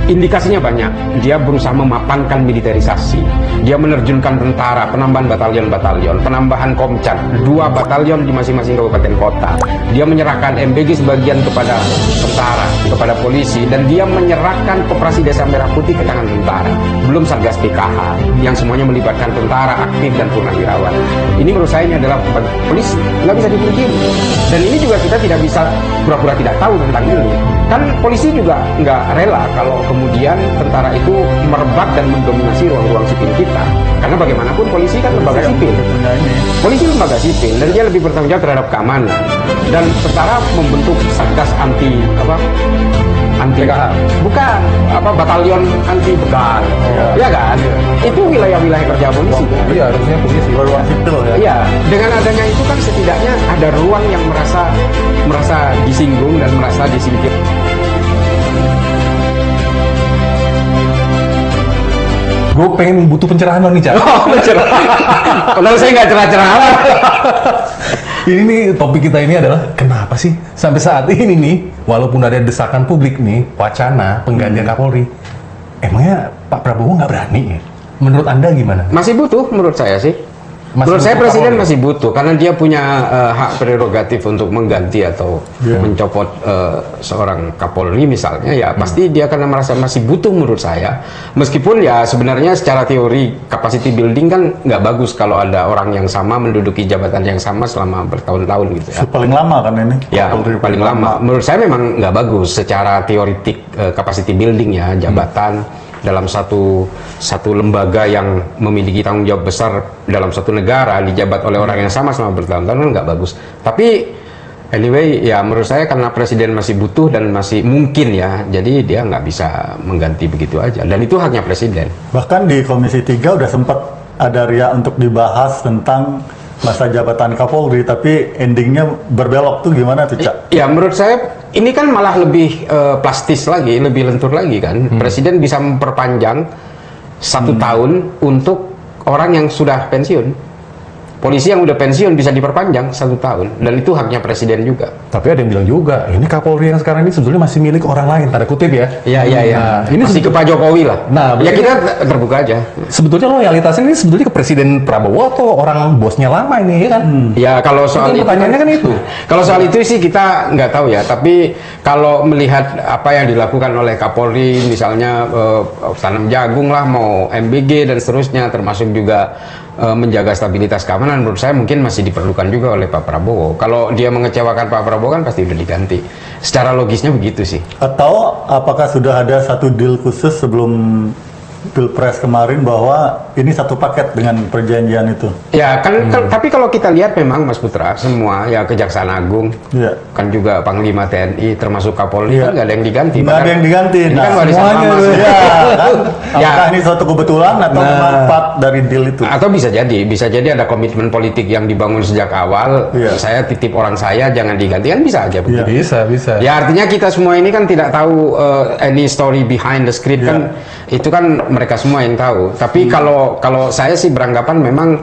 Indikasinya banyak. Dia berusaha memapankan militerisasi. Dia menerjunkan tentara, penambahan batalion-batalion, penambahan komcat, 2 batalion di masing-masing kabupaten kota. Dia menyerahkan MBG sebagian kepada tentara, kepada polisi, dan dia menyerahkan Koperasi Desa Merah Putih ke tangan tentara. Belum Satgas PKH, yang semuanya melibatkan tentara aktif dan purnawirawan. Ini menurut saya ini adalah polisi, nggak bisa dipungkiri. Dan ini juga kita tidak bisa pura-pura tidak tahu tentang ini. Kan polisi juga nggak rela kalau kemudian tentara itu merebak dan mendominasi ruang-ruang sipil kita. Karena bagaimanapun polisi kan lembaga sipil. Polisi lembaga sipil dan dia lebih bertanggung jawab terhadap keamanan. Dan tentara membentuk satgas anti bukan batalion anti begal. Ya kan? Itu wilayah-wilayah kerja polisi. Iya, harusnya polisi ruang sipil ya. Iya, dengan adanya itu kan setidaknya ada ruang yang merasa disinggung dan merasa disingkir. Gue pengen butuh pencerahan nih, Cak. Padahal saya nggak cerah-cerah. Ini nih, topik kita ini adalah kenapa sih sampai saat ini nih, walaupun ada desakan publik nih, wacana penggantian Kapolri, emangnya Pak Prabowo nggak berani ya? Menurut Anda gimana? Masih butuh menurut saya sih. Menurut saya Presiden masih butuh karena dia punya hak prerogatif untuk mengganti atau mencopot seorang Kapolri misalnya, ya pasti dia akan merasa masih butuh menurut saya. Meskipun ya sebenarnya secara teori capacity building kan nggak bagus kalau ada orang yang sama menduduki jabatan yang sama selama bertahun-tahun gitu ya. Paling lama kan ini? Ya, paling lama. Menurut saya memang nggak bagus secara teoretik capacity building ya, jabatan dalam satu lembaga yang memiliki tanggung jawab besar dalam satu negara dijabat oleh orang yang sama selama bertahun-tahun kan nggak bagus. Tapi anyway ya menurut saya karena Presiden masih butuh dan masih mungkin ya, jadi dia nggak bisa mengganti begitu aja dan itu haknya Presiden. Bahkan di Komisi 3 udah sempat ada ria untuk dibahas tentang masa jabatan Kapolri, tapi endingnya berbelok tuh gimana tuh, Cak? Ya menurut saya ini kan malah lebih plastis lagi, lebih lentur lagi kan. Presiden bisa memperpanjang 1 tahun untuk orang yang sudah pensiun. Polisi yang udah pensiun bisa diperpanjang 1 tahun dan itu haknya Presiden juga. Tapi ada yang bilang juga, ini Kapolri yang sekarang ini sebetulnya masih milik orang lain, tanda kutip ya. Iya. Nah, ini masih ke Pak Jokowi lah. Nah, ya kita terbuka aja. Sebetulnya loyalitasnya ini sebetulnya ke Presiden Prabowo atau orang bosnya lama ini ya kan? Ya kalau soal itu pertanyaannya kan itu. Kalau soal itu sih kita nggak tahu ya. Tapi kalau melihat apa yang dilakukan oleh Kapolri, misalnya tanam jagung lah, mau MBG dan seterusnya, termasuk juga menjaga stabilitas keamanan, menurut saya mungkin masih diperlukan juga oleh Pak Prabowo. Kalau dia mengecewakan Pak Prabowo kan pasti udah diganti. Secara logisnya begitu sih. Atau apakah sudah ada satu deal khusus sebelum Pilpres kemarin bahwa ini satu paket dengan perjanjian itu? Ya kan, tapi kalau kita lihat memang Mas Putra semua ya Kejaksaan Agung, kan juga Panglima TNI termasuk Kapolri kan nggak ada yang diganti. Nggak ada yang diganti. Ini kan warisan lama. Kan? Apakah ini suatu kebetulan atau manfaat dari deal itu? Atau bisa jadi ada komitmen politik yang dibangun sejak awal. Saya titip orang saya jangan diganti, kan bisa aja begitu. Bisa. Ya artinya kita semua ini kan tidak tahu any story behind the script kan, itu kan mereka semua yang tahu. Tapi kalau saya sih beranggapan memang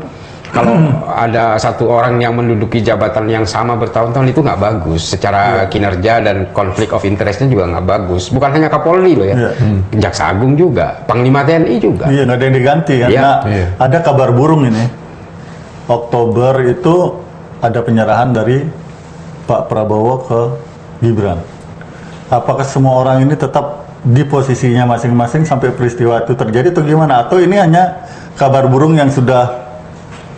kalau ada satu orang yang menduduki jabatan yang sama bertahun-tahun itu nggak bagus secara kinerja dan konflik of interestnya juga nggak bagus. Bukan hanya Kapolri loh ya, Jaksa Agung juga, Panglima TNI juga. Iya, nggak ada yang diganti kan. Nah, ada kabar burung ini. Oktober itu ada penyerahan dari Pak Prabowo ke Gibran. Apakah semua orang ini tetap di posisinya masing-masing sampai peristiwa itu terjadi atau gimana? Atau ini hanya kabar burung yang sudah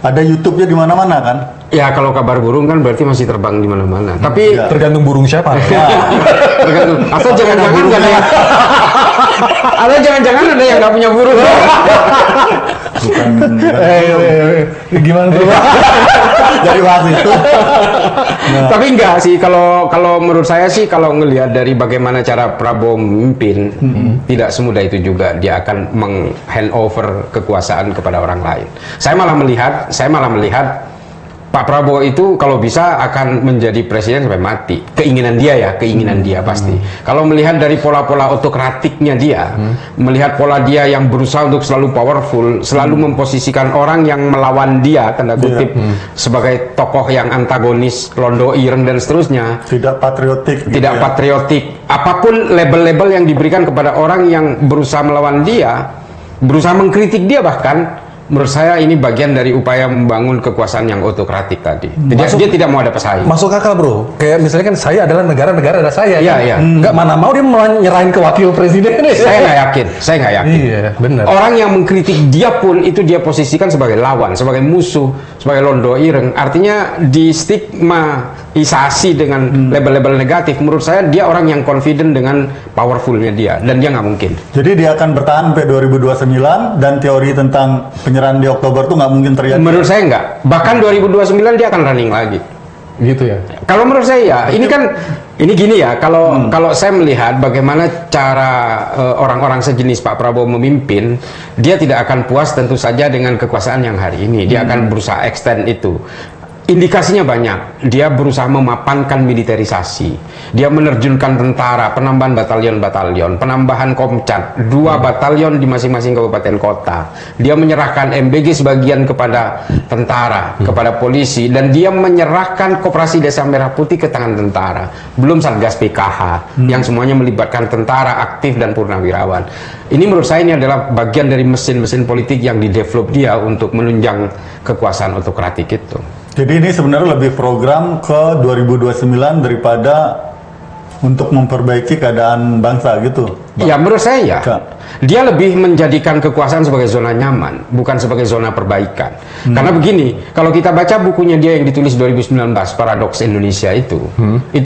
ada YouTube-nya di mana-mana kan? Ya kalau kabar burung kan berarti masih terbang di mana-mana. Tapi tergantung burung siapa. Tergantung. Atau jangan-jangan ada yang atau jangan-jangan ada yang nggak punya burung. Bukan. Gimana tuh? Dari bahas itu. Tapi enggak sih, kalau menurut saya sih kalau ngelihat dari bagaimana cara Prabowo memimpin, tidak semudah itu juga dia akan meng-handover kekuasaan kepada orang lain. Saya malah melihat Pak Prabowo itu kalau bisa akan menjadi presiden sampai mati. Keinginan dia pasti. Kalau melihat dari pola-pola otokratiknya dia, melihat pola dia yang berusaha untuk selalu powerful, selalu memposisikan orang yang melawan dia, tanda kutip, sebagai tokoh yang antagonis, londo ireng dan seterusnya. Tidak patriotik. Tidak patriotik. Apapun label-label yang diberikan kepada orang yang berusaha melawan dia, berusaha mengkritik dia bahkan, menurut saya ini bagian dari upaya membangun kekuasaan yang otokratik tadi. Dia tidak mau ada pesaing. Masuk akal, bro. Kayak misalnya kan saya adalah negara adalah saya. Iya, kan? iya. Nggak mana mau dia nyerahin ke wakil presiden. Saya nggak yakin. Iya, benar. Orang yang mengkritik dia pun itu dia posisikan sebagai lawan, sebagai musuh, sebagai londo ireng. Artinya di stigmatisasi dengan label-label negatif. Menurut saya dia orang yang confident dengan powerfulnya dia, dan dia nggak mungkin. Jadi dia akan bertahan sampai 2029 dan teori tentang penyerahan di Oktober tuh nggak mungkin terjadi. Menurut saya nggak. Bahkan 2029 dia akan running lagi. Gitu ya. Kalau menurut saya ya, ini gini ya. Kalau saya melihat bagaimana cara orang-orang sejenis Pak Prabowo memimpin, dia tidak akan puas tentu saja dengan kekuasaan yang hari ini. Dia akan berusaha extend itu. Indikasinya banyak. Dia berusaha memapankan militerisasi. Dia menerjunkan tentara, penambahan batalion-batalion, penambahan komcat, 2 batalion di masing-masing kabupaten kota. Dia menyerahkan MBG sebagian kepada tentara, kepada polisi, dan dia menyerahkan Koperasi Desa Merah Putih ke tangan tentara. Belum Satgas PKH, yang semuanya melibatkan tentara aktif dan purnawirawan. Ini menurut saya ini adalah bagian dari mesin-mesin politik yang didevelop dia untuk menunjang kekuasaan otokratik itu. Jadi ini sebenarnya lebih program ke 2029 daripada untuk memperbaiki keadaan bangsa gitu, Bang. Ya menurut saya ya. Ya. Dia lebih menjadikan kekuasaan sebagai zona nyaman, bukan sebagai zona perbaikan. Karena begini, kalau kita baca bukunya dia yang ditulis 2019, Paradoks Indonesia itu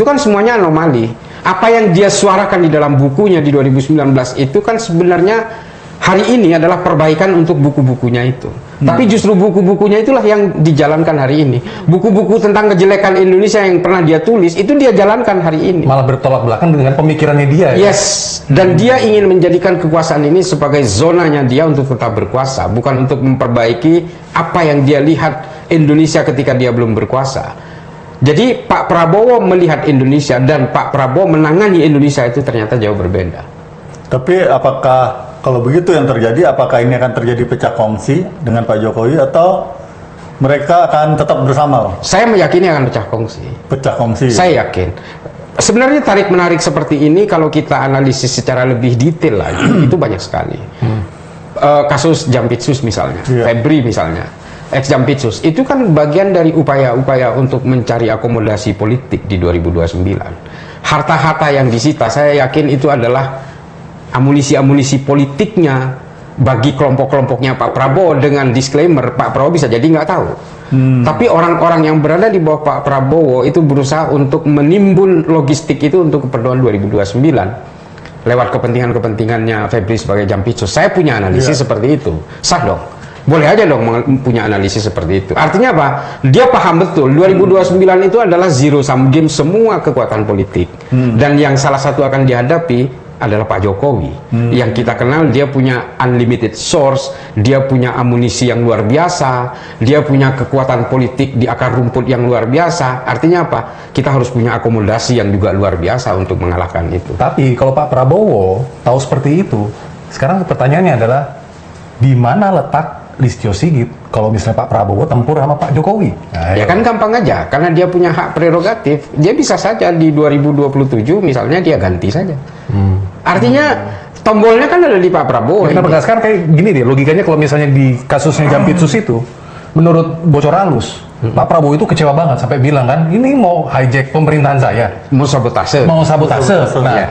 kan semuanya anomali. Apa yang dia suarakan di dalam bukunya di 2019 itu kan sebenarnya hari ini adalah perbaikan untuk buku-bukunya itu. Tapi justru buku-bukunya itulah yang dijalankan hari ini. Buku-buku tentang kejelekan Indonesia yang pernah dia tulis, itu dia jalankan hari ini. Malah bertolak belakang dengan pemikirannya dia. Yes, dan dia ingin menjadikan kekuasaan ini sebagai zonanya dia untuk tetap berkuasa, bukan untuk memperbaiki apa yang dia lihat Indonesia ketika dia belum berkuasa. Jadi Pak Prabowo melihat Indonesia dan Pak Prabowo menangani Indonesia itu ternyata jauh berbeda. Tapi apakah kalau begitu yang terjadi, apakah ini akan terjadi pecah kongsi dengan Pak Jokowi atau mereka akan tetap bersama? Saya meyakini akan pecah kongsi. Pecah kongsi. Saya yakin. Sebenarnya tarik-menarik seperti ini kalau kita analisis secara lebih detail lagi, itu banyak sekali. Kasus Jampitsus misalnya, Febri misalnya, ex Jampitsus, itu kan bagian dari upaya-upaya untuk mencari akomodasi politik di 2029. Harta-harta yang disita, saya yakin itu adalah amunisi-amunisi politiknya bagi kelompok-kelompoknya Pak Prabowo, dengan disclaimer Pak Prabowo bisa jadi nggak tahu. Tapi orang-orang yang berada di bawah Pak Prabowo itu berusaha untuk menimbun logistik itu untuk keperluan 2029 lewat kepentingan-kepentingannya Febri sebagai Jampitsus. Saya punya analisis seperti itu. Sah dong. Boleh aja dong punya analisis seperti itu. Artinya apa? Dia paham betul 2029 itu adalah zero sum game semua kekuatan politik. Dan yang salah satu akan dihadapi adalah Pak Jokowi. Yang kita kenal dia punya unlimited source, dia punya amunisi yang luar biasa, dia punya kekuatan politik di akar rumput yang luar biasa. Artinya apa? Kita harus punya akomodasi yang juga luar biasa untuk mengalahkan itu. Tapi kalau Pak Prabowo tahu seperti itu, sekarang pertanyaannya adalah di mana letak Listio Sigit kalau misalnya Pak Prabowo tempur sama Pak Jokowi? Nah, ya kan gampang aja, karena dia punya hak prerogatif. Dia bisa saja di 2027 misalnya dia ganti saja. Artinya tombolnya kan ada di Pak Prabowo. Kita berdasarkan kayak gini deh, logikanya kalau misalnya di kasusnya Jampitsus itu, menurut bocor halus, Pak Prabowo itu kecewa banget sampai bilang kan, ini mau hijack pemerintahan saya, Mau sabotase. mau sabotase. Nah, Ya.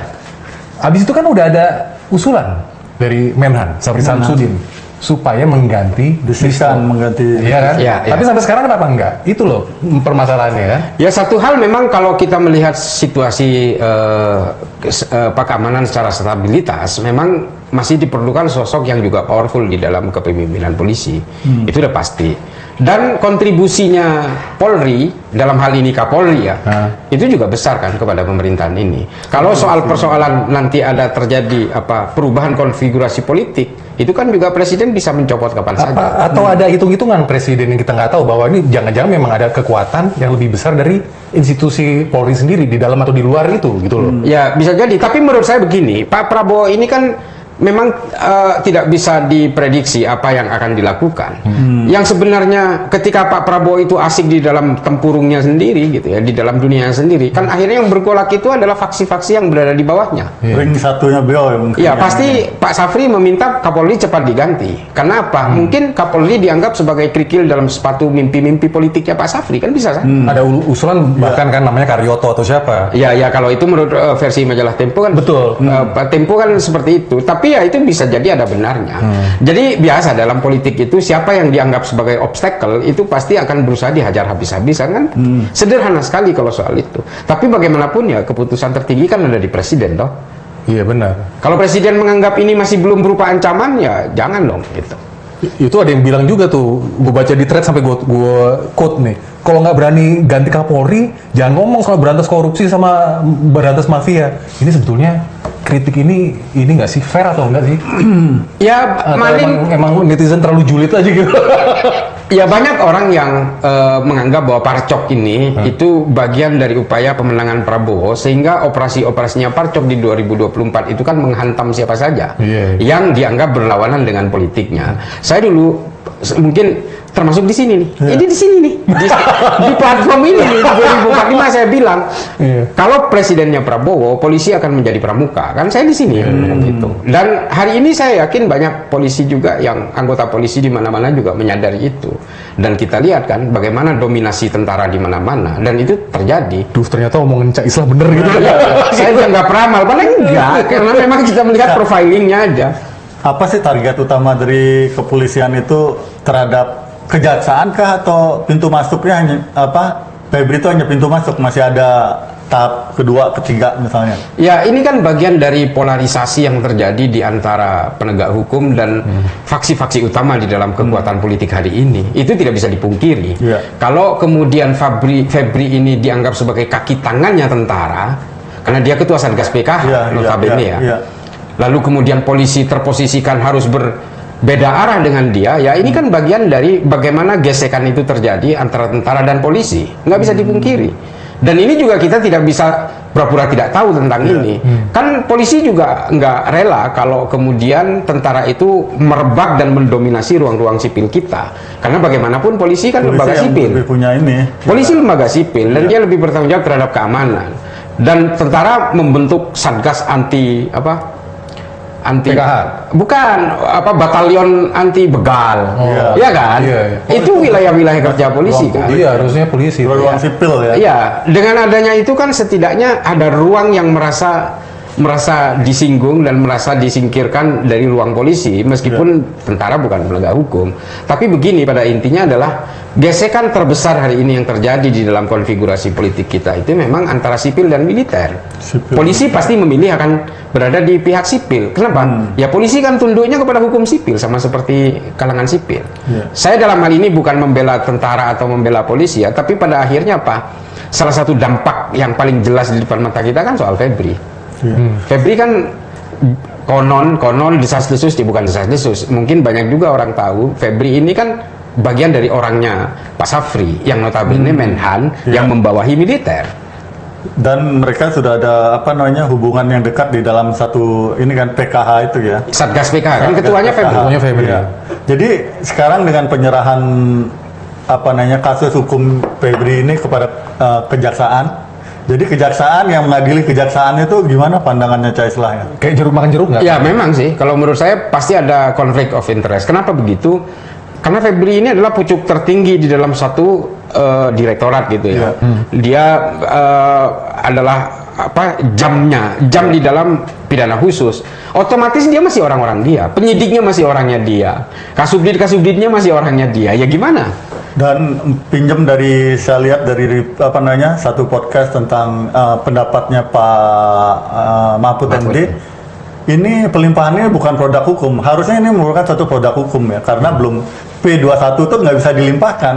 habis itu kan udah ada usulan dari Menhan, Syafri Samsudin, supaya mengganti Desikan mengganti. Iya kan? Iya, iya. Tapi sampai sekarang kenapa enggak? Itu loh permasalahannya kan. Ya satu hal memang kalau kita melihat situasi keamanan secara stabilitas, memang masih diperlukan sosok yang juga powerful di dalam kepemimpinan polisi. Itu udah pasti. Dan kontribusinya Polri, dalam hal ini Kapolri ya, itu juga besar kan kepada pemerintahan ini. Kalau soal persoalan nanti ada terjadi perubahan konfigurasi politik, itu kan juga Presiden bisa mencopot kapan saja. Atau ada hitung-hitungan Presiden yang kita nggak tahu bahwa ini jangan-jangan memang ada kekuatan yang lebih besar dari institusi Polri sendiri di dalam atau di luar itu gitu loh. Ya bisa jadi, tapi menurut saya begini, Pak Prabowo ini kan memang tidak bisa diprediksi apa yang akan dilakukan. Yang sebenarnya ketika Pak Prabowo itu asik di dalam tempurungnya sendiri gitu ya, di dalam dunianya sendiri, kan akhirnya yang bergolak itu adalah faksi-faksi yang berada di bawahnya. Ring satunya beliau ya mungkin. Ya pasti Pak Safri meminta Kapolri cepat diganti. Kenapa? Mungkin Kapolri dianggap sebagai kerikil dalam sepatu mimpi-mimpi politiknya Pak Safri, kan bisa kan? Ada usulan bahkan kan namanya Karyoto atau siapa? Ya kalau itu menurut versi majalah Tempo kan Betul. Tempo kan seperti itu. Tapi ya itu bisa jadi ada benarnya. Jadi biasa dalam politik itu siapa yang dianggap sebagai obstacle itu pasti akan berusaha dihajar habis-habisan kan. Sederhana sekali kalau soal itu. Tapi bagaimanapun ya keputusan tertinggi kan ada di Presiden toh. Iya benar. Kalau Presiden menganggap ini masih belum berupa ancaman ya jangan dong gitu. Itu ada yang bilang juga tuh, gue baca di thread sampai gue quote nih, kalau nggak berani ganti Kapolri, jangan ngomong soal berantas korupsi sama berantas mafia. Ini sebetulnya kritik ini nggak sih fair atau enggak sih? Ya Atau emang netizen terlalu julid aja gitu. Ya banyak orang yang menganggap bahwa Parcok ini itu bagian dari upaya pemenangan Prabowo, sehingga operasi-operasinya Parcok di 2024 itu kan menghantam siapa saja yang dianggap berlawanan dengan politiknya. Saya dulu mungkin termasuk di sini nih. Ini di sini nih. Di platform ini nih, di 2045 saya bilang, kalau presidennya Prabowo, polisi akan menjadi pramuka. Kan saya di sini gitu. Dan hari ini saya yakin banyak polisi juga yang anggota polisi di mana-mana juga menyadari itu. Dan kita lihat kan bagaimana dominasi tentara di mana-mana, dan itu terjadi. Duh, ternyata omongan Cak Islah bener gitu. Saya juga nggak peramal, padahal enggak, karena memang kita melihat profilingnya aja. Apa sih target utama dari kepolisian itu terhadap kejaksaan kah, atau pintu masuknya hanya Febri itu hanya pintu masuk, masih ada tahap kedua, ketiga misalnya? Ya, ini kan bagian dari polarisasi yang terjadi di antara penegak hukum dan faksi-faksi utama di dalam kekuatan politik hari ini. Itu tidak bisa dipungkiri. Kalau kemudian Febri ini dianggap sebagai kaki tangannya tentara, karena dia ketua Satgas PKH, notabene ya. Lalu kemudian polisi terposisikan harus berbeda arah dengan dia, ya ini kan bagian dari bagaimana gesekan itu terjadi antara tentara dan polisi, nggak bisa dipungkiri. Dan ini juga kita tidak bisa pura-pura tidak tahu tentang ini. Kan polisi juga nggak rela kalau kemudian tentara itu merebak dan mendominasi ruang-ruang sipil kita. Karena bagaimanapun polisi kan lembaga sipil. Polisi lembaga sipil dan dia lebih bertanggung jawab terhadap keamanan. Dan tentara membentuk satgas anti PKH? Bukan, batalion anti begal, ya kan? Itu wilayah-wilayah kerja polisi kan? Iya, harusnya polisi. Ruang sipil ya? Iya, dengan adanya itu kan setidaknya ada ruang yang merasa disinggung dan merasa disingkirkan dari ruang polisi, meskipun tentara bukan penegak hukum. Tapi begini, pada intinya adalah gesekan terbesar hari ini yang terjadi di dalam konfigurasi politik kita itu memang antara sipil dan militer. Polisi pasti memilih akan berada di pihak sipil. Kenapa? Ya polisi kan tunduknya kepada hukum sipil, sama seperti kalangan sipil. Saya dalam hal ini bukan membela tentara atau membela polisi ya, tapi pada akhirnya salah satu dampak yang paling jelas di depan mata kita kan soal Febri. Febri kan konon desas-desus, bukan desas-desus. Mungkin banyak juga orang tahu Febri ini kan bagian dari orangnya Pak Safri yang notabene Menhan yang membawahi militer. Dan mereka sudah ada hubungan yang dekat di dalam satu ini kan PKH itu ya. Satgas PKH kan ketuanya Febri. Ya. Jadi sekarang dengan penyerahan kasus hukum Febri ini kepada kejaksaan. Jadi kejaksaan yang mengadili kejaksaan itu gimana pandangannya Cak Islah ya? Kayak jeruk makan jeruk nggak? Ya memang sih, kalau menurut saya pasti ada konflik of interest. Kenapa begitu? Karena Febri ini adalah pucuk tertinggi di dalam satu direktorat gitu ya. Dia adalah jam di dalam pidana khusus. Otomatis dia masih orang-orang dia, penyidiknya masih orangnya dia, kasubditnya masih orangnya dia. Ya gimana? Dan pinjam dari, saya lihat dari satu podcast tentang pendapatnya Pak Mahfud MD, ini pelimpahannya bukan produk hukum. Harusnya ini merupakan satu produk hukum ya, karena belum P21 tuh nggak bisa dilimpahkan.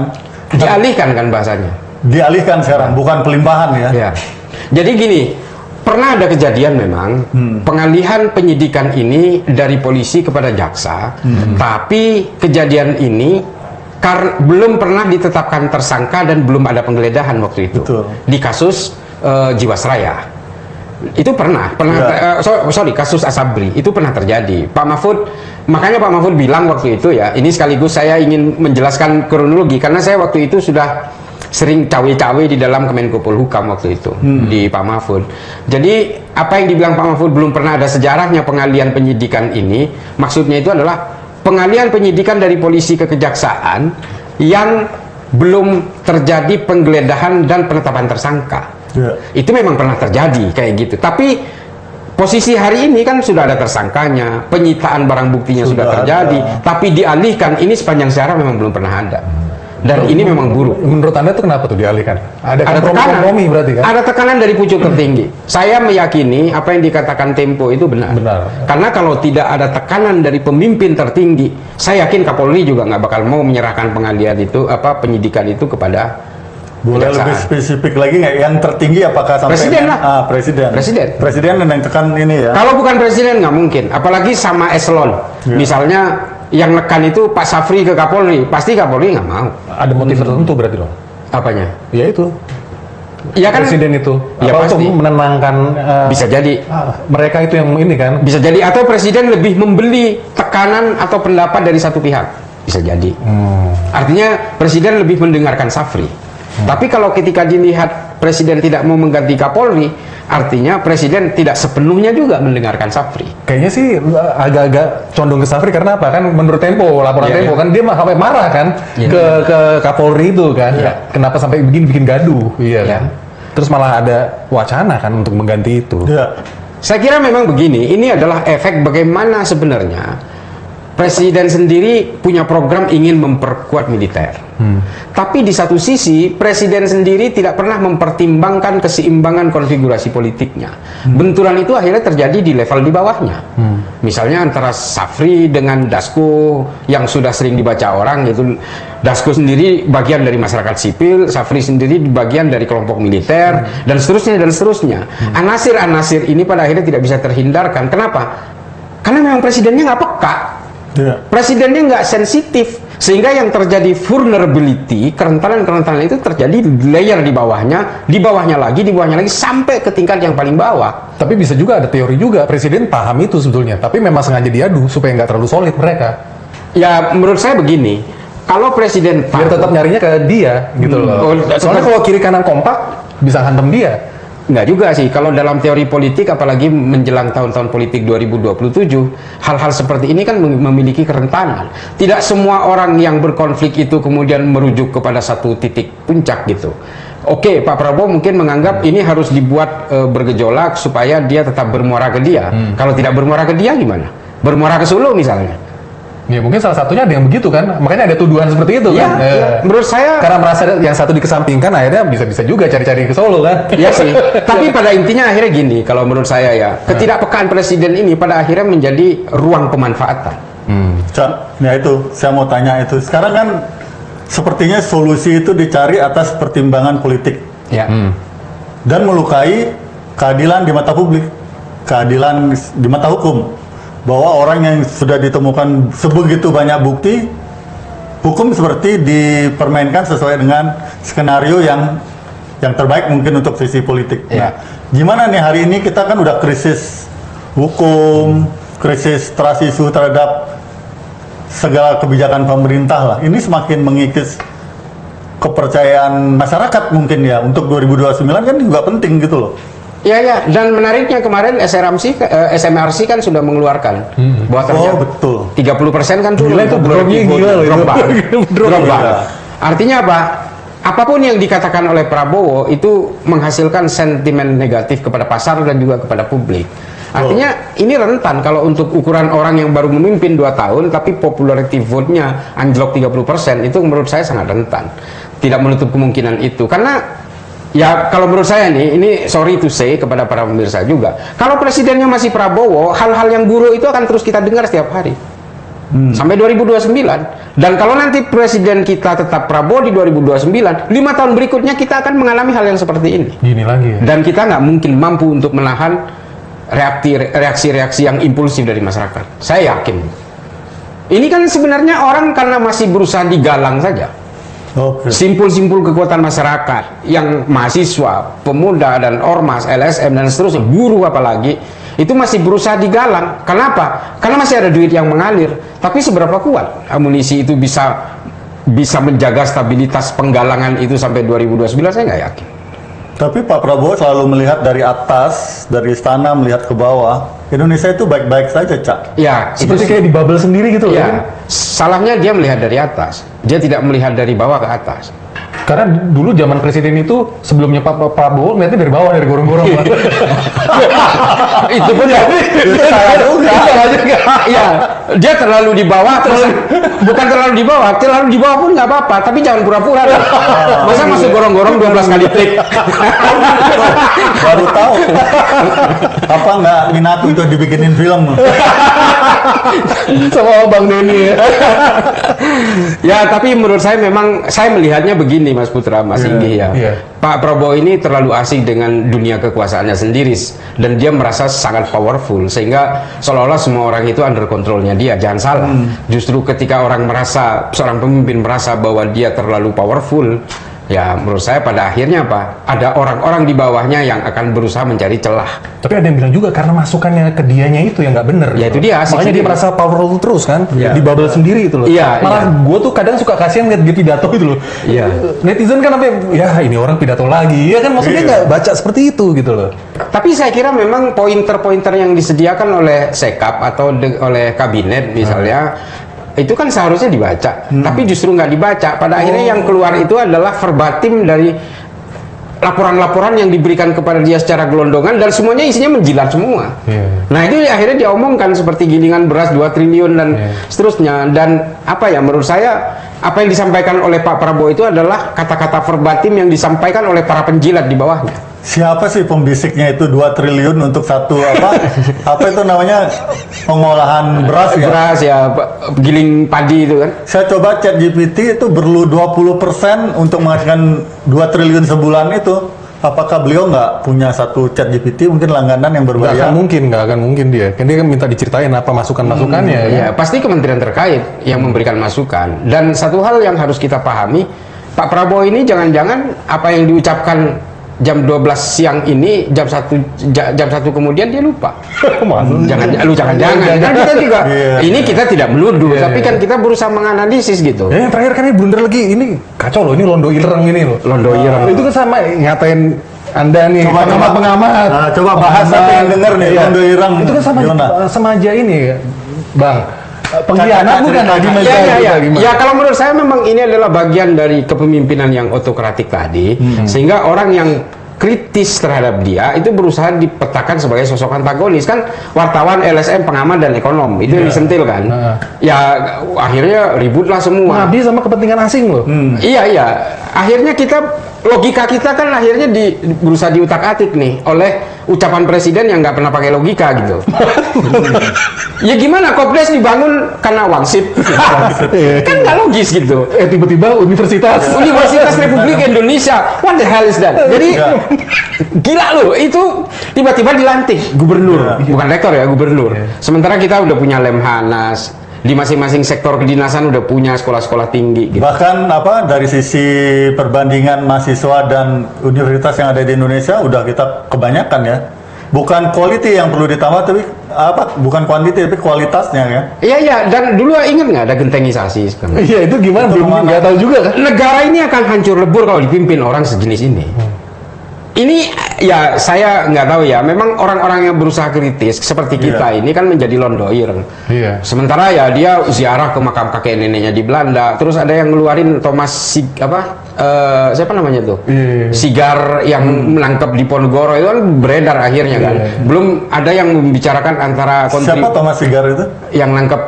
Dialihkan kan bahasanya. Dialihkan sekarang, bukan pelimpahan ya. Ya. Jadi gini, pernah ada kejadian memang pengalihan penyidikan ini dari polisi kepada jaksa, tapi kejadian ini belum pernah ditetapkan tersangka dan belum ada penggeledahan waktu itu. Betul. Di kasus Jiwasraya. Itu pernah kasus Asabri itu pernah terjadi. Pak Mahfud, makanya Pak Mahfud bilang waktu itu ya, ini sekaligus saya ingin menjelaskan kronologi karena saya waktu itu sudah sering cawe-cawe di dalam Kemenko Polhukam waktu itu di Pak Mahfud. Jadi apa yang dibilang Pak Mahfud belum pernah ada sejarahnya pengalihan penyidikan ini, maksudnya itu adalah pengalihan penyidikan dari polisi ke kejaksaan yang belum terjadi penggeledahan dan penetapan tersangka. Ya. Itu memang pernah terjadi kayak gitu. Tapi posisi hari ini kan sudah ada tersangkanya, penyitaan barang buktinya sudah terjadi, tapi dialihkan ini sepanjang sejarah memang belum pernah ada. Dan ini memang buruk. Menurut Anda itu kenapa tuh dialihkan? Ada tekanan, kompromi berarti kan? ada tekanan dari pucuk tertinggi. Saya meyakini apa yang dikatakan Tempo itu benar. Karena kalau tidak ada tekanan dari pemimpin tertinggi, saya yakin Kapolri juga nggak bakal mau menyerahkan pengalihan itu, penyidikan itu kepada Boleh kejaksaan. lebih spesifik lagi nggak? Yang tertinggi apakah sampai Presiden lah. Presiden yang tekan ini ya. Kalau bukan presiden nggak mungkin, apalagi sama eselon. Misalnya yang nekan itu Pak Safri ke Kapolri, pasti Kapolri nggak mau. Ada motif tertentu berarti dong? Apanya? Ya itu. Ya kan Presiden itu. Ya Apa pasti. untuk menenangkan Bisa jadi. mereka itu yang ini kan? Bisa jadi, atau presiden lebih membeli tekanan atau pendapat dari satu pihak. Bisa jadi. Artinya presiden lebih mendengarkan Safri. Tapi kalau ketika dilihat presiden tidak mau mengganti Kapolri, artinya presiden tidak sepenuhnya juga mendengarkan Safri. Kayaknya sih agak-agak condong ke Safri karena apa? Kan menurut Tempo, laporan Tempo kan dia sampai marah kan ke Kapolri itu kan. Kenapa sampai bikin gaduh? Iya kan. Terus malah ada wacana kan untuk mengganti itu. Saya kira memang begini, ini adalah efek bagaimana sebenarnya presiden sendiri punya program ingin memperkuat militer. Tapi di satu sisi, presiden sendiri tidak pernah mempertimbangkan keseimbangan konfigurasi politiknya. Benturan itu akhirnya terjadi di level di bawahnya. Misalnya antara Safri dengan Dasko yang sudah sering dibaca orang, itu Dasko sendiri bagian dari masyarakat sipil, Safri sendiri bagian dari kelompok militer, dan seterusnya dan seterusnya. Anasir-anasir ini pada akhirnya tidak bisa terhindarkan. Kenapa? Karena memang presidennya nggak peka. Presidennya nggak sensitif, sehingga yang terjadi vulnerability, kerentanan itu terjadi layer di bawahnya lagi, sampai ke tingkat yang paling bawah. Tapi bisa juga ada teori juga, presiden paham itu sebetulnya, tapi memang sengaja diadu supaya nggak terlalu solid mereka. Ya menurut saya begini, kalau presiden biar tetap nyarinya ke dia gitu loh. Soalnya kalau kiri kanan kompak bisa hantam dia. Nggak juga sih, kalau dalam teori politik, apalagi menjelang tahun-tahun politik 2027, hal-hal seperti ini kan memiliki kerentanan. Tidak semua orang yang berkonflik itu kemudian merujuk kepada satu titik puncak gitu. Oke, Pak Prabowo mungkin menganggap ini harus dibuat bergejolak supaya dia tetap bermuara ke dia. Kalau tidak bermuara ke dia gimana? Bermuara ke Solo misalnya. Ya mungkin salah satunya ada yang begitu kan, makanya ada tuduhan seperti itu kan. Menurut saya karena merasa yang satu dikesampingkan, akhirnya bisa-bisa juga cari-cari ke Solo kan. Iya sih. Tapi pada intinya akhirnya gini, kalau menurut saya ya, ketidakpekaan presiden ini pada akhirnya menjadi ruang pemanfaatan. Ya itu, saya mau tanya itu. Sekarang kan sepertinya solusi itu dicari atas pertimbangan politik. Dan melukai keadilan di mata publik, keadilan di mata hukum. Bahwa orang yang sudah ditemukan sebegitu banyak bukti, hukum seperti dipermainkan sesuai dengan skenario yang terbaik mungkin untuk sisi politik. Nah, gimana nih hari ini kita kan udah krisis hukum, krisis trust isu terhadap segala kebijakan pemerintah lah. Ini semakin mengikis kepercayaan masyarakat mungkin ya. Untuk 2029 kan juga penting gitu loh. Ya, dan menariknya kemarin SMRC kan sudah mengeluarkan bahwa ternyata 30% kan turun. Gila itu dropnya gila loh. Drop. Artinya apa? Apapun yang dikatakan oleh Prabowo itu menghasilkan sentimen negatif kepada pasar dan juga kepada publik. Artinya ini rentan kalau untuk ukuran orang yang baru memimpin 2 tahun tapi popularity vote-nya anjlok 30%, itu menurut saya sangat rentan. Tidak menutup kemungkinan itu. Karena Ya kalau menurut saya nih, ini sorry to say kepada para pemirsa juga, kalau presidennya masih Prabowo, hal-hal yang buruk itu akan terus kita dengar setiap hari sampai 2029. Dan kalau nanti presiden kita tetap Prabowo di 2029, 5 tahun berikutnya kita akan mengalami hal yang seperti ini. Gini lagi ya. Dan kita nggak mungkin mampu untuk menahan reaksi-reaksi yang impulsif dari masyarakat. Saya yakin. Ini kan sebenarnya orang karena masih berusaha digalang saja. Oke. Simpul-simpul kekuatan masyarakat yang mahasiswa, pemuda dan ormas, LSM dan seterusnya, guru apalagi, itu masih berusaha digalang. Kenapa? Karena masih ada duit yang mengalir. Tapi seberapa kuat amunisi itu bisa menjaga stabilitas penggalangan itu sampai 2029, saya nggak yakin. Tapi Pak Prabowo selalu melihat dari atas, dari istana melihat ke bawah. Indonesia itu baik-baik saja, Cak. Ya, Seperti kayak di bubble sendiri gitu loh. ya, salahnya dia melihat dari atas. Dia tidak melihat dari bawah ke atas. Karena dulu zaman presiden itu sebelumnya Pak Prabowo melihatnya dari bawah, dari gorong-gorong. Itu pun ya. Iya, dia terlalu di bawah, bukan terlalu di bawah pun nggak apa-apa, tapi jangan pura-pura. Masa masuk gorong-gorong 12 kali trik? Baru tahu. Apa nggak minat untuk dibikinin film? Sama Bang Denny ya. Ya, tapi menurut saya memang saya melihatnya begini, Mas Putra, Mas Inggi ya. iya. Pak Prabowo ini terlalu asik dengan dunia kekuasaannya sendiri dan dia merasa sangat powerful sehingga seolah-olah semua orang itu under kontrolnya dia. Jangan salah. Justru ketika seorang pemimpin merasa bahwa dia terlalu powerful, ya menurut saya pada akhirnya apa? Ada orang-orang di bawahnya yang akan berusaha mencari celah. Tapi ada yang bilang juga karena masukannya ke dianya itu yang nggak bener. Ya, itu dia, asik Makanya dia sendiri. merasa powerful terus kan. Iya. Di bubble sendiri itu loh. Iya, Malah iya. gue tuh kadang suka kasihan lihat dia pidato itu loh. Iya. Netizen kan ya ini orang pidato lagi. Ya kan maksudnya nggak baca seperti itu gitu loh. Tapi saya kira memang pointer-pointer yang disediakan oleh Sekap atau oleh kabinet misalnya, itu kan seharusnya dibaca, tapi justru nggak dibaca. Pada akhirnya yang keluar itu adalah verbatim dari laporan-laporan yang diberikan kepada dia secara gelondongan dan semuanya isinya menjilat semua. Iya. Nah itu akhirnya diomongkan seperti gilingan beras 2 triliun dan seterusnya. Dan apa ya, menurut saya apa yang disampaikan oleh Pak Prabowo itu adalah kata-kata verbatim yang disampaikan oleh para penjilat di bawahnya. Siapa sih pembisiknya itu 2 triliun untuk satu apa itu namanya pengolahan beras ya? Beras ya, giling padi itu kan. Saya coba chat GPT itu perlu 20% untuk menghasilkan 2 triliun sebulan itu. Apakah beliau nggak punya satu chat GPT mungkin langganan yang Nggak berbayar? akan mungkin dia. Kan dia kan minta diceritain apa masukan-masukannya. Ya, pasti kementerian terkait yang memberikan masukan. Dan satu hal yang harus kita pahami, Pak Prabowo ini jangan-jangan apa yang diucapkan jam 12 siang ini jam 1 kemudian dia lupa. Jangan-jangan. Kan kita juga ini kita tidak menuduh, tapi kan kita berusaha menganalisis gitu. Yang terakhir kan ini blunder lagi. Ini kacau loh, ini Londo Ireng ini loh. Londo Ireng. Itu kan sama ngatain Anda nih, pengamat-pengamat. Nah, coba bahas apa yang denger nih, Londo Ireng. Itu kan sama aja ini, Bang. Pengkhianat bukan Cerita. di meja Ya, ya, kalau menurut saya memang ini adalah bagian dari kepemimpinan yang otokratik tadi, sehingga orang yang kritis terhadap dia itu berusaha dipetakan sebagai sosok antagonis. Kan wartawan, LSM, pengamat dan ekonom itu yang disentil kan. Ya akhirnya ributlah semua. Nabi sama kepentingan asing loh. Iya. Akhirnya logika kita kan akhirnya berusaha diutak-atik nih oleh ucapan presiden yang nggak pernah pakai logika gitu. Ya gimana, Kopdres dibangun karena wangsit? Kan nggak logis gitu. Tiba-tiba Universitas Republik Indonesia, what the hell is that? Jadi gila loh, itu tiba-tiba dilantik gubernur, bukan rektor ya, gubernur. Sementara kita udah punya Lemhanas, di masing-masing sektor kedinasan udah punya sekolah-sekolah tinggi gitu. Bahkan dari sisi perbandingan mahasiswa dan universitas yang ada di Indonesia udah kita kebanyakan ya. Bukan quality yang perlu ditambah, tapi bukan quantity tapi kualitasnya ya. Iya, dan dulu ingat nggak ada gentengisasi sekarang? Iya, itu gimana? Belum nggak tahu juga kan. Negara ini akan hancur lebur kalau dipimpin orang sejenis ini. Ini ya saya nggak tahu ya. Memang orang-orang yang berusaha kritis seperti kita ini kan menjadi Londo Ireng. Iya. Sementara ya dia ziarah ke makam kakek neneknya di Belanda. Terus ada yang ngeluarin Thomas siapa namanya tuh? Sigar yang menangkap di Ponorogo itu kan beredar akhirnya kan. Belum ada yang membicarakan antara Siapa Thomas Sigar itu? yang nangkep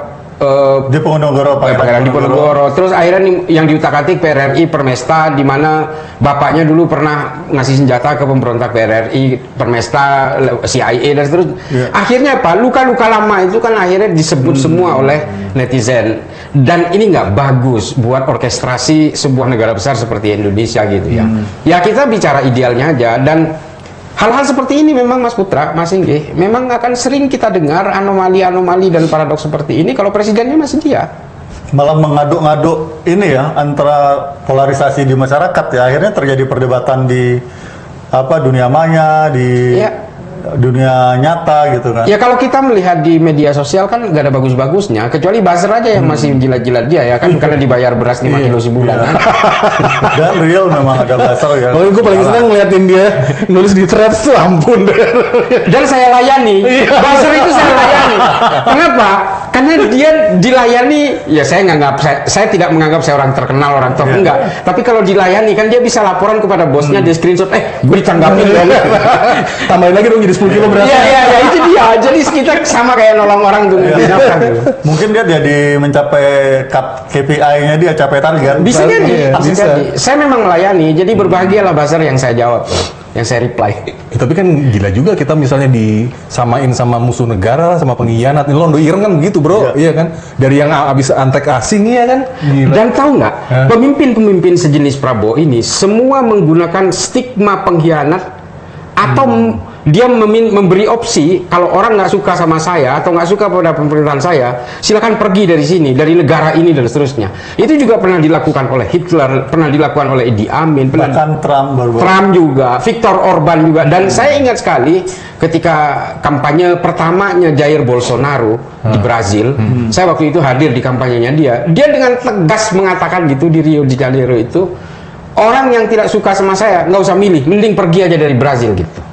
Di Ponorogo, Pak. Pangeran Diponegoro. Terus akhirnya yang diutak-atik PRRI Permesta, di mana bapaknya dulu pernah ngasih senjata ke pemberontak PRRI Permesta, CIA dan seterusnya. Akhirnya apa? Luka-luka lama itu kan akhirnya disebut semua oleh netizen. Dan ini nggak bagus buat orkestrasi sebuah negara besar seperti Indonesia gitu ya. Ya kita bicara idealnya aja, dan hal-hal seperti ini memang Mas Putra, Mas Inggih, memang akan sering kita dengar anomali-anomali dan paradoks seperti ini kalau presidennya masih dia. Malah mengaduk-ngaduk ini ya, antara polarisasi di masyarakat ya, akhirnya terjadi perdebatan di dunia maya, di dunia nyata gitu kan. Ya kalau kita melihat di media sosial kan gak ada bagus-bagusnya, kecuali buzzer aja yang masih jilat-jilat dia ya kan, karena dibayar beras 5 kilo sebulan kan. Dan real memang ada buzzer ya. Oh, gue paling senang ngeliatin dia nulis di threads tuh, ampun. Dan saya layani, buzzer itu saya layani. Kenapa? Karena dia dilayani, ya saya tidak menganggap saya orang terkenal, orang top, enggak. Tapi kalau dilayani kan dia bisa laporan kepada bosnya, dia screenshot, gue ditanggapin dong. Tambahin lagi dong jadi 10 kilo beras. Iya, itu dia. Jadi kita sama kayak nolong orang tuh. Mungkin dia jadi mencapai KPI-nya, dia capai target. Bisa jadi, bisa. Saya memang melayani, jadi berbahagialah buzzer yang saya jawab, yang saya reply. Tapi kan gila juga kita misalnya disamain sama musuh negara, sama pengkhianat. Ini Londo Ireng kan begitu bro, iya kan? Dari yang abis antek asing ya kan? Gila. Dan tahu nggak, pemimpin-pemimpin sejenis Prabowo ini semua menggunakan stigma pengkhianat atau dia memberi opsi, kalau orang nggak suka sama saya atau nggak suka pada pemerintahan saya, silakan pergi dari sini, dari negara ini dan seterusnya. Itu juga pernah dilakukan oleh Hitler, pernah dilakukan oleh Idi Amin, bahkan Trump juga, Viktor Orban juga. Dan saya ingat sekali ketika kampanye pertamanya Jair Bolsonaro di Brazil, saya waktu itu hadir di kampanyenya dia dengan tegas mengatakan gitu di Rio de Janeiro itu, orang yang tidak suka sama saya nggak usah milih, mending pergi aja dari Brazil gitu.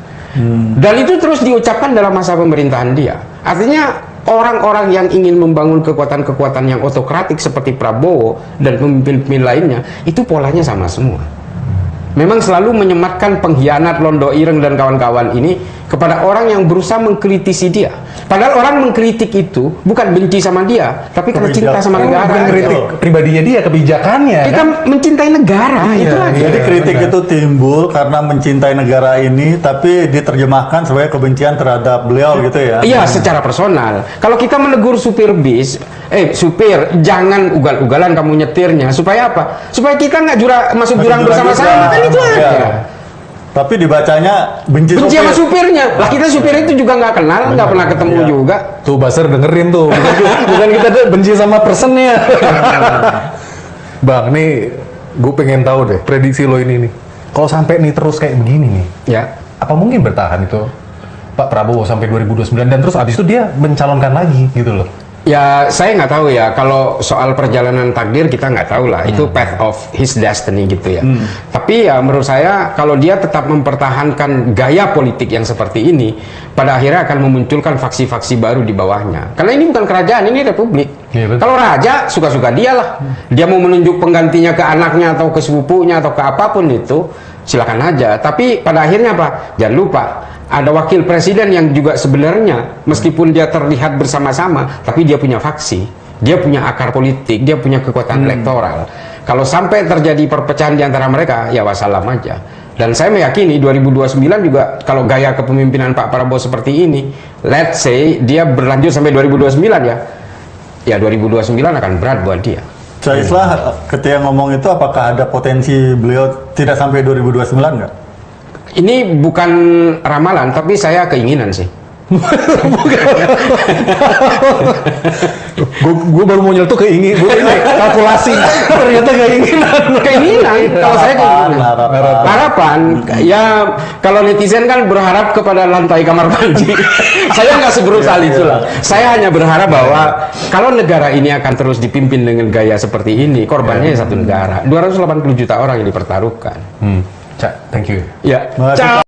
Dan itu terus diucapkan dalam masa pemerintahan dia. Artinya orang-orang yang ingin membangun kekuatan-kekuatan yang otokratik seperti Prabowo dan pemimpin-pemimpin lainnya, itu polanya sama semua. Memang selalu menyematkan pengkhianat Londo Ireng dan kawan-kawan ini kepada orang yang berusaha mengkritisi dia. Padahal orang mengkritik itu bukan benci sama dia, tapi karena cinta sama negara. Bukan kritik pribadinya dia, kebijakannya. Kita kan? mencintai negara, itu aja. Jadi kritik itu timbul karena mencintai negara ini, tapi diterjemahkan sebagai kebencian terhadap beliau gitu ya. Iya, secara personal. Kalau kita menegur supir bis, supir, jangan ugal-ugalan kamu nyetirnya. Supaya apa? Supaya kita nggak masuk jurang bersama-sama, kan itu aja. Tapi dibacanya benci sama supirnya. Lah kita supir itu juga nggak kenal, nggak pernah ketemu juga. Tuh buzzer dengerin tuh. Bukan kita benci sama personnya. Bang, nih gue pengen tahu deh prediksi lo ini nih. Kalau sampai nih terus kayak begini nih, Ya. apa mungkin bertahan itu Pak Prabowo sampai 2029 dan terus abis itu dia mencalonkan lagi gitu loh? Ya, saya nggak tahu ya. Kalau soal perjalanan takdir kita nggak tahu lah. Itu path of his destiny gitu ya. Tapi ya menurut saya kalau dia tetap mempertahankan gaya politik yang seperti ini, pada akhirnya akan memunculkan faksi-faksi baru di bawahnya. Karena ini bukan kerajaan, ini republik. Iya, betul. Kalau raja suka-suka dia lah. Dia mau menunjuk penggantinya ke anaknya atau ke sepupunya atau ke apapun itu, silakan aja. Tapi pada akhirnya apa? Jangan lupa. Ada wakil presiden yang juga sebenarnya meskipun dia terlihat bersama-sama, tapi dia punya faksi, dia punya akar politik, dia punya kekuatan elektoral. Kalau sampai terjadi perpecahan di antara mereka, ya wassalam aja. Dan saya meyakini 2029 juga kalau gaya kepemimpinan Pak Prabowo seperti ini, let's say dia berlanjut sampai 2029 ya 2029 akan berat buat dia. Islah ketika ngomong itu, apakah ada potensi beliau tidak sampai 2029 nggak? Ini bukan ramalan, tapi saya keinginan sih. Gue baru mau nyelutuk keinginan, gue ini kalkulasi, ternyata keinginan. Kalau saya keinginan, harapan. Ya kalau netizen kan berharap kepada lantai kamar mandi. Saya nggak seberusaha itulah. Saya hanya berharap bahwa kalau negara ini akan terus dipimpin dengan gaya seperti ini, korbannya satu negara, 280 juta orang yang dipertaruhkan. Cak, thank you. Ya. Ciao.